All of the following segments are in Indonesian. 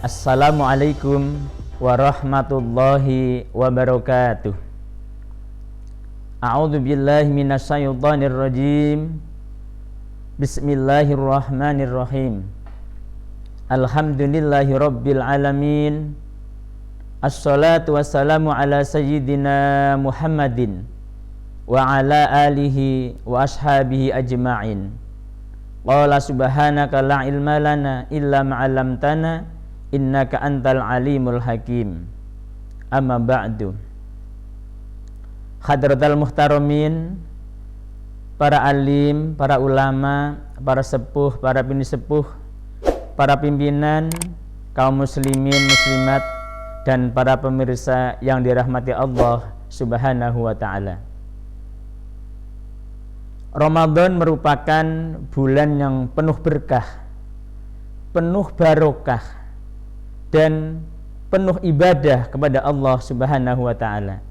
Assalamualaikum warahmatullahi wabarakatuh. A'udzu billahi minasyaitonir rajim. Bismillahirrahmanirrahim. Alhamdulillahi rabbil alamin. Assalatu wassalamu ala sayyidina Muhammadin wa ala alihi wa ashabihi ajma'in. Qala subhanaka la ilma lana illa ma 'allamtana innaka antal alimul hakim. Amma ba'du. Hadratal muhtaramin, para alim, para ulama, para sepuh, para bini sepuh, para pimpinan kaum muslimin muslimat, dan para pemirsa yang dirahmati Allah Subhanahu wa ta'ala. Ramadan merupakan bulan yang penuh berkah, penuh barokah, dan penuh ibadah kepada Allah Subhanahu wa ta'ala.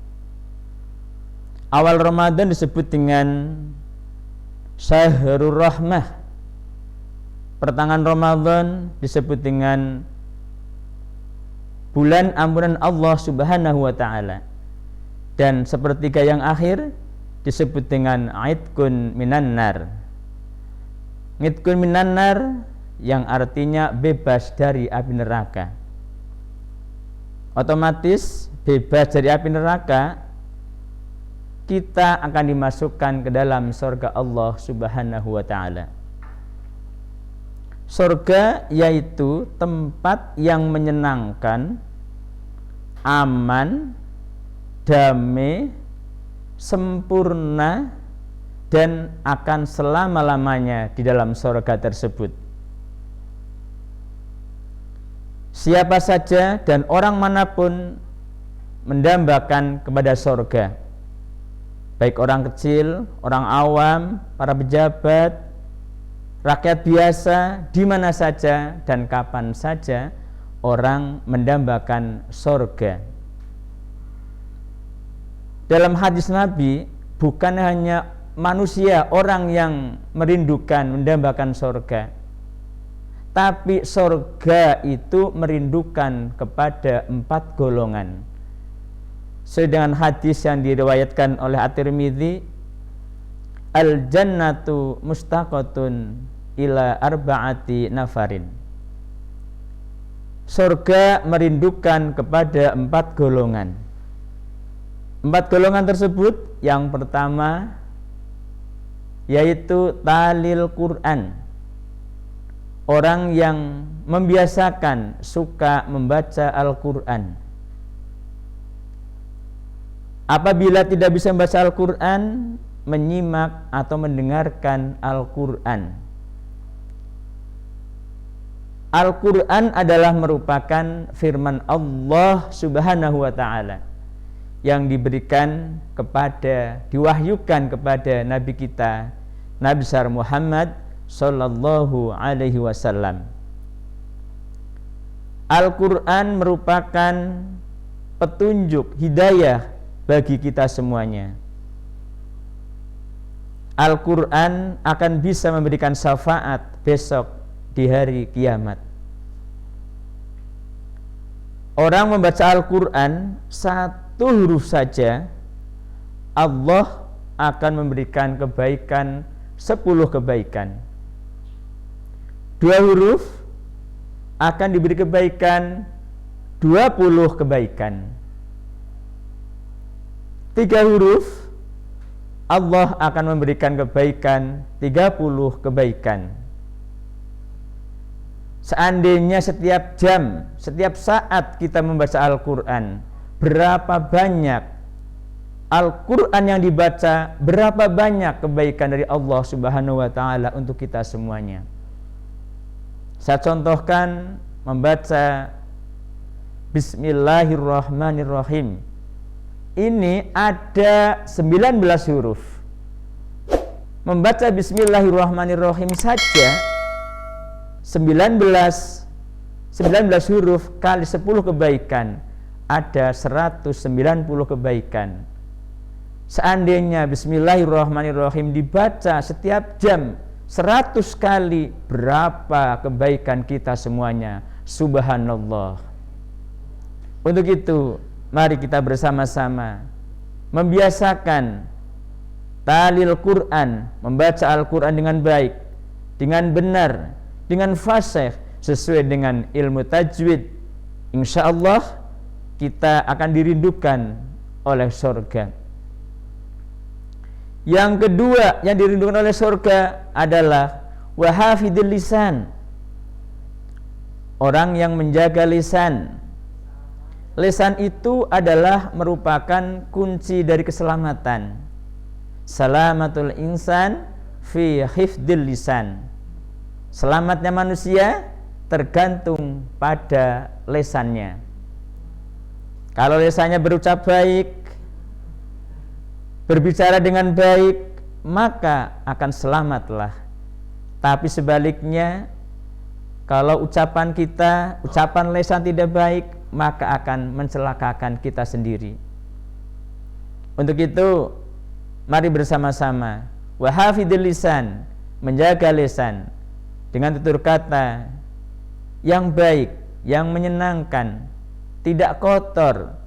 Awal Ramadan disebut dengan Syahrul Rahmah. Pertengahan Ramadan disebut dengan bulan ampunan Allah Subhanahu wa ta'ala. Dan sepertiga yang akhir disebut dengan Aidkun minan nar. Aidkun minan nar yang artinya bebas dari api neraka. Otomatis bebas dari api neraka, kita akan dimasukkan ke dalam surga Allah Subhanahu wa ta'ala. Surga yaitu tempat yang menyenangkan, aman, damai, sempurna, dan akan selama-lamanya di dalam surga tersebut. Siapa saja dan orang manapun mendambakan kepada surga, baik orang kecil, orang awam, para pejabat, rakyat biasa, di mana saja dan kapan saja orang mendambakan surga. Dalam hadis Nabi, bukan hanya manusia, orang yang merindukan mendambakan surga, tapi surga itu merindukan kepada 4 golongan. Sedangkan hadis yang diriwayatkan oleh At-Tirmidzi, al-jannatu mustaqatun ila arba'ati nafarin. Surga merindukan kepada 4 golongan. 4 golongan tersebut, yang pertama yaitu talil Quran. Orang yang membiasakan suka membaca Al-Quran. Apabila tidak bisa membaca Al-Quran, menyimak atau mendengarkan Al-Quran. Al-Quran adalah merupakan firman Allah Subhanahu wa ta'ala yang diberikan kepada, diwahyukan kepada Nabi kita, Nabi besar Muhammad Sallallahu alaihi wasallam. Al-Quran merupakan petunjuk, hidayah bagi kita semuanya. Al-Quran akan bisa memberikan syafaat besok di hari kiamat. Orang membaca Al-Quran 1 huruf saja, Allah akan memberikan kebaikan 10 kebaikan. 2 huruf akan diberi kebaikan 20 kebaikan. 3 huruf Allah akan memberikan kebaikan 30 kebaikan. Seandainya setiap jam, setiap saat kita membaca Al-Quran, berapa banyak Al-Quran yang dibaca, berapa banyak kebaikan dari Allah Subhanahu wa ta'ala untuk kita semuanya. Saya contohkan membaca Bismillahirrahmanirrahim. Ini ada 19 huruf. Membaca Bismillahirrahmanirrahim saja 19 huruf kali 10 kebaikan, ada 190 kebaikan. Seandainya Bismillahirrahmanirrahim dibaca setiap jam 100 kali, berapa kebaikan kita semuanya? Subhanallah. Untuk itu, mari kita bersama-sama membiasakan talil Quran, membaca Al-Quran dengan baik, dengan benar, dengan fasih, sesuai dengan ilmu tajwid. Insya Allah kita akan dirindukan oleh surga. Yang kedua yang dirindukan oleh surga adalah wahafidul lisan, orang yang menjaga lisan. Lisan itu adalah merupakan kunci dari keselamatan. Salamatul insan fi hifdil lisan. Selamatnya manusia tergantung pada lisannya. Kalau lisannya berucap baik, berbicara dengan baik, maka akan selamatlah. Tapi sebaliknya, kalau ucapan lisan tidak baik, maka akan mencelakakan kita sendiri. Untuk itu, mari bersama-sama wahafidil lisan, menjaga lisan dengan tutur kata yang baik, yang menyenangkan, tidak kotor.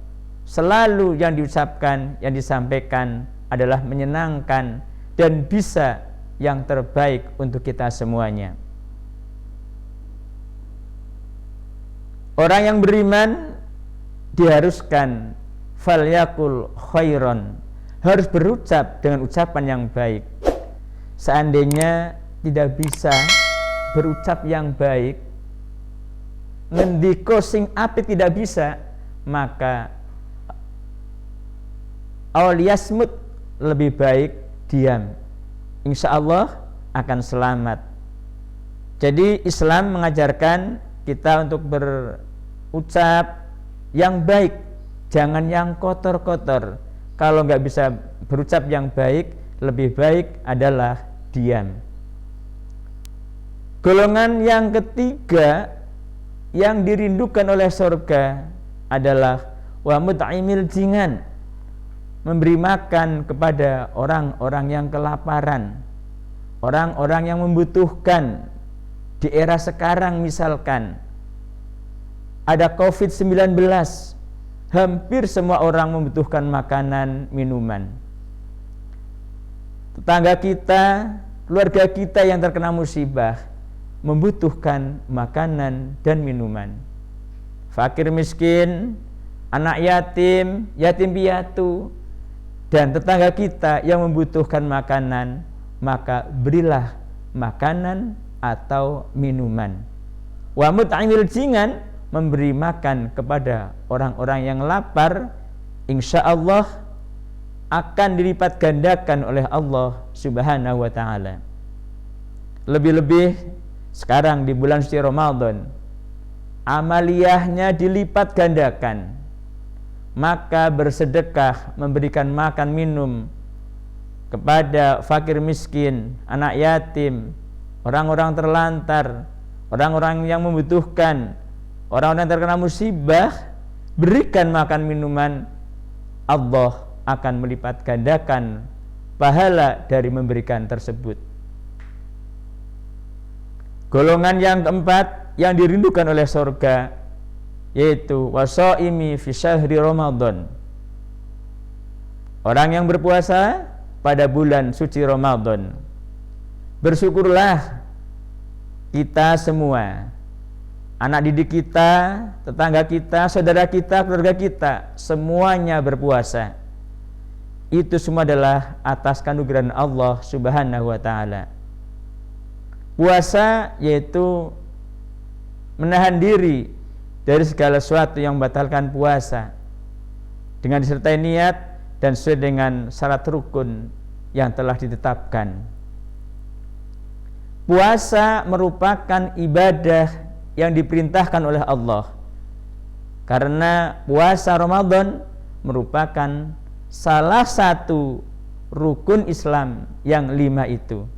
Selalu yang diucapkan, yang disampaikan adalah menyenangkan dan bisa yang terbaik untuk kita semuanya. Orang yang beriman diharuskan falyakul khairon, harus berucap dengan ucapan yang baik. Seandainya tidak bisa berucap yang baik, ngendiko sing apik tidak bisa, maka awliyasmut, lebih baik diam. Insya Allah akan selamat. Jadi Islam mengajarkan kita untuk berucap yang baik, jangan yang kotor-kotor. Kalau nggak bisa berucap yang baik, lebih baik adalah diam. Golongan yang ketiga yang dirindukan oleh surga adalah wa mut'imil jingan, memberi makan kepada orang-orang yang kelaparan, orang-orang yang membutuhkan. Di era sekarang misalkan ada COVID-19, hampir semua orang membutuhkan makanan, minuman. Tetangga kita, keluarga kita yang terkena musibah membutuhkan makanan dan minuman. Fakir miskin, anak yatim, yatim piatu, dan tetangga kita yang membutuhkan makanan, maka berilah makanan atau minuman. Wa mut'imil jingan, memberi makan kepada orang-orang yang lapar, insya Allah akan dilipat gandakan oleh Allah Subhanahu wa ta'ala. Lebih-lebih sekarang di bulan suci Ramadan, amaliyahnya dilipat gandakan. Maka bersedekah, memberikan makan minum kepada fakir miskin, anak yatim, orang-orang terlantar, orang-orang yang membutuhkan, orang-orang yang terkena musibah, berikan makan minuman, Allah akan melipat gandakan pahala dari memberikan tersebut. Golongan yang keempat yang dirindukan oleh surga yaitu wasaimi fi syahri Ramadan, orang yang berpuasa pada bulan suci Ramadan. Bersyukurlah kita semua, anak didik kita, tetangga kita, saudara kita, keluarga kita, semuanya berpuasa. Itu semua adalah atas kanugeraan Allah Subhanahu wa ta'ala. Puasa yaitu menahan diri dari segala sesuatu yang membatalkan puasa, dengan disertai niat dan sesuai dengan syarat rukun yang telah ditetapkan. Puasa merupakan ibadah yang diperintahkan oleh Allah, karena puasa Ramadan merupakan salah satu rukun Islam yang 5 itu.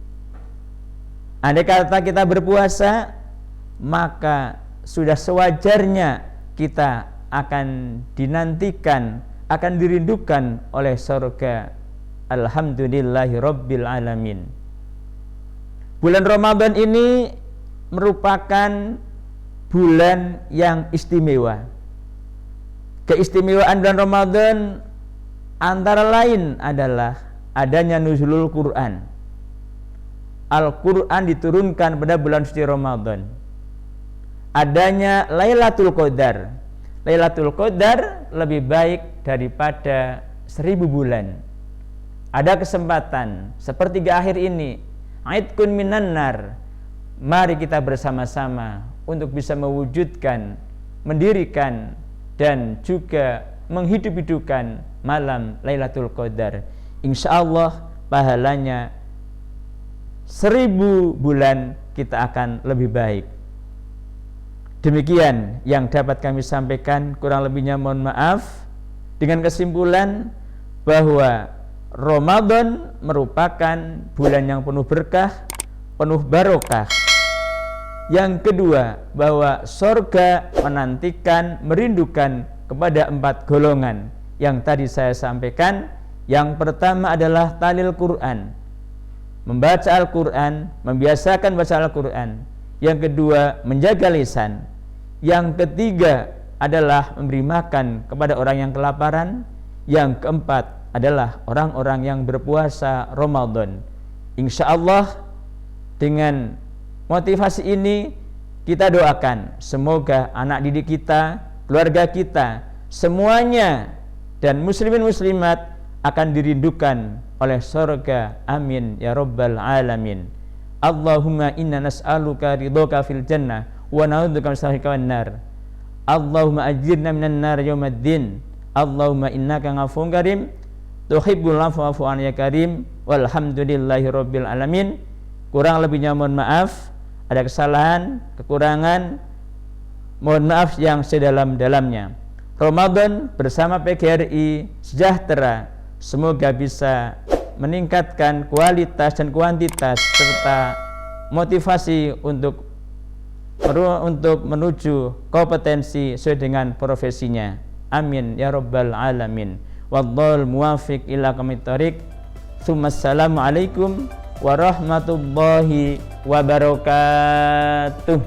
Andai kata kita berpuasa, maka sudah sewajarnya kita akan dinantikan, akan dirindukan oleh surga. Alhamdulillahi Rabbil Alamin. Bulan Ramadan ini merupakan bulan yang istimewa. Keistimewaan bulan Ramadan antara lain adalah adanya nuzulul Quran. Al-Quran diturunkan pada bulan suci Ramadan. Adanya Lailatul Qadar. Lailatul Qadar lebih baik daripada 1000 bulan. Ada kesempatan sepertiga akhir ini, Aidkun minan nar. Mari kita bersama-sama untuk bisa mewujudkan, mendirikan dan juga menghidup-hidupkan malam Lailatul Qadar. Insyaallah pahalanya 1000 bulan kita akan lebih baik. Demikian yang dapat kami sampaikan, kurang lebihnya mohon maaf. Dengan kesimpulan bahwa Ramadan merupakan bulan yang penuh berkah, penuh barokah. Yang kedua, bahwa surga menantikan, merindukan kepada 4 golongan yang tadi saya sampaikan. Yang pertama adalah talil Quran, membaca Al-Quran, membiasakan baca Al-Quran. Yang kedua, menjaga lisan. Yang ketiga adalah memberi makan kepada orang yang kelaparan. Yang keempat adalah orang-orang yang berpuasa Ramadan. Insya Allah dengan motivasi ini kita doakan semoga anak didik kita, keluarga kita, semuanya dan muslimin muslimat akan dirindukan oleh surga. Amin ya rabbal alamin. Allahumma inna nas'aluka ridhoka fil jannah wa na'udzubika min sakhatika wan nar. Allahumma ajirna minan nar yaumiddin. Allahumma innaka ghafurun karim tuhibbul afwa fa'fu ya karim. Walhamdulillahi rabbil alamin. Kurang lebihnya mohon maaf, ada kesalahan, kekurangan, mohon maaf yang sedalam-dalamnya. Ramadan bersama PGRI sejahtera semoga bisa meningkatkan kualitas dan kuantitas serta motivasi untuk menuju kompetensi sesuai dengan profesinya. Amin ya rabbal alamin. Wallahul muwaffiq ila aqwamit thoriq. Assalamualaikum warahmatullahi wabarakatuh.